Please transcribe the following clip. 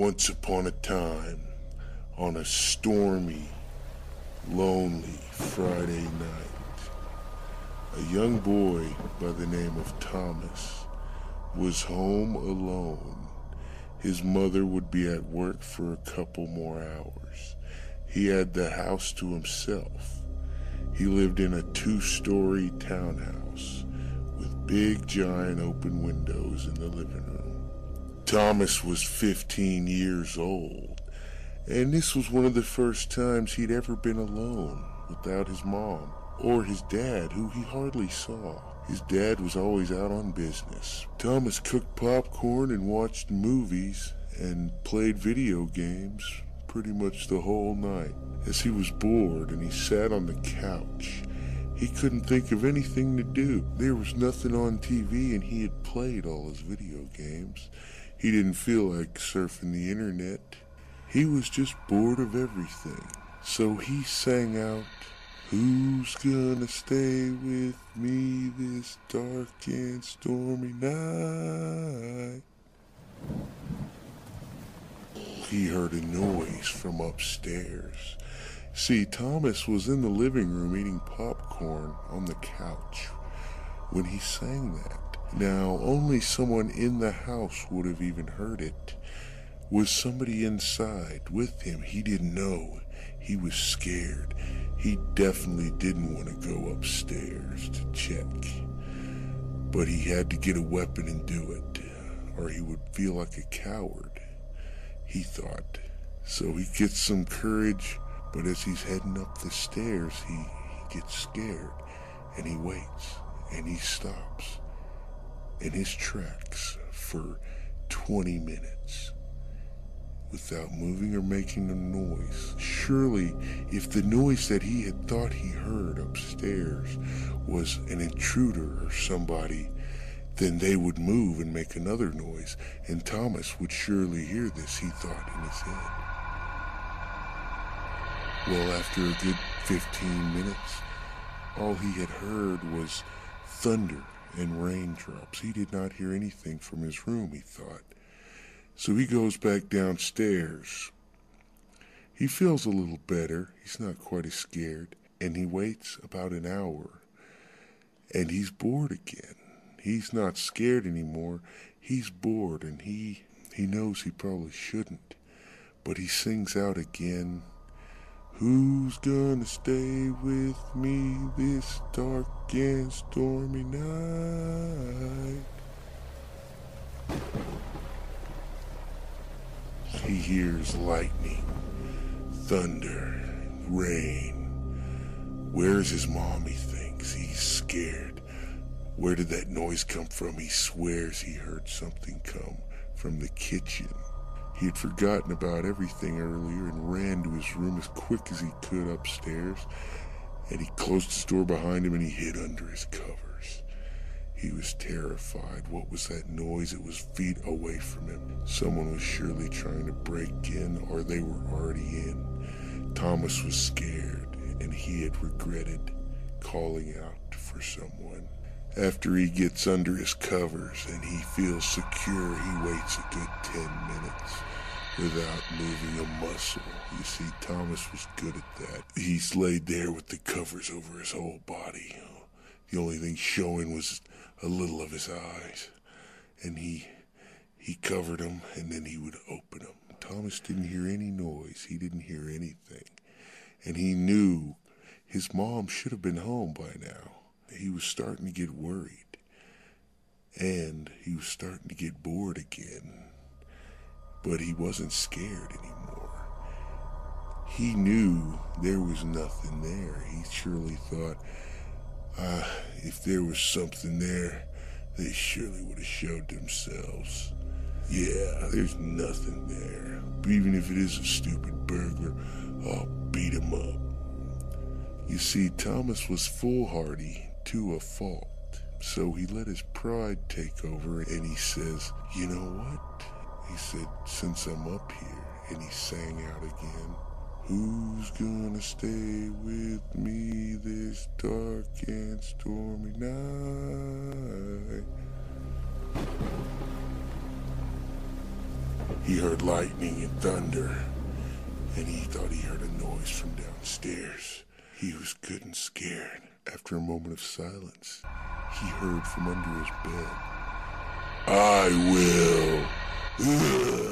Once upon a time, on a stormy, lonely Friday night, a young boy by the name of Thomas was home alone. His mother would be at work for a couple more hours. He had the house to himself. He lived in a 2-story townhouse with big giant open windows in the living room. Thomas was 15 years old, and this was one of the first times he'd ever been alone without his mom or his dad, who he hardly saw. His dad was always out on business. Thomas cooked popcorn and watched movies and played video games pretty much the whole night. As he was bored and he sat on the couch, he couldn't think of anything to do. There was nothing on TV and he had played all his video games. He didn't feel like surfing the internet. He was just bored of everything. So he sang out, "Who's gonna stay with me this dark and stormy night?" He heard a noise from upstairs. See, Thomas was in the living room eating popcorn on the couch when he sang that. Now, only someone in the house would have even heard it. Was somebody inside with him? He didn't know. He was scared. He definitely didn't want to go upstairs to check. But he had to get a weapon and do it, or he would feel like a coward, he thought. So he gets some courage, but as he's heading up the stairs, he gets scared, and he waits, and he stops in his tracks for 20 minutes without moving or making a noise. Surely, if the noise that he had thought he heard upstairs was an intruder or somebody, then they would move and make another noise, and Thomas would surely hear this, he thought in his head. Well, after a good 15 minutes, all he had heard was thunder and raindrops. He did not hear anything from his room, he thought. So he goes back downstairs. He feels a little better. He's not quite as scared. And he waits about an hour. And he's bored again. He's not scared anymore. He's bored, and he knows he probably shouldn't. But he sings out again, "Who's gonna stay with me this dark and stormy night?" He hears lightning, thunder, rain. Where's his mom, he thinks. He's scared. Where did that noise come from? He swears he heard something come from the kitchen. He had forgotten about everything earlier and ran to his room as quick as he could upstairs, and he closed his door behind him and he hid under his covers. He was terrified. What was that noise? It was feet away from him. Someone was surely trying to break in, or they were already in. Thomas was scared, and he had regretted calling out for someone. After he gets under his covers and he feels secure, he waits a good 10 minutes without moving a muscle. You see, Thomas was good at that. He's laid there with the covers over his whole body. The only thing showing was a little of his eyes. And he covered them, and then he would open them. Thomas didn't hear any noise. He didn't hear anything. And he knew his mom should have been home by now. He was starting to get worried. And he was starting to get bored again. But he wasn't scared anymore. He knew there was nothing there. He surely thought, if there was something there, they surely would have showed themselves. Yeah, there's nothing there. Even if it is a stupid burglar, I'll beat him up. You see, Thomas was foolhardy to a fault. So he let his pride take over, and he says, "You know what?" He said, "Since I'm up here," and he sang out again, "Who's gonna stay with me this dark and stormy night?" He heard lightning and thunder, and he thought he heard a noise from downstairs. He was good and scared. After a moment of silence, he heard from under his bed, "I will."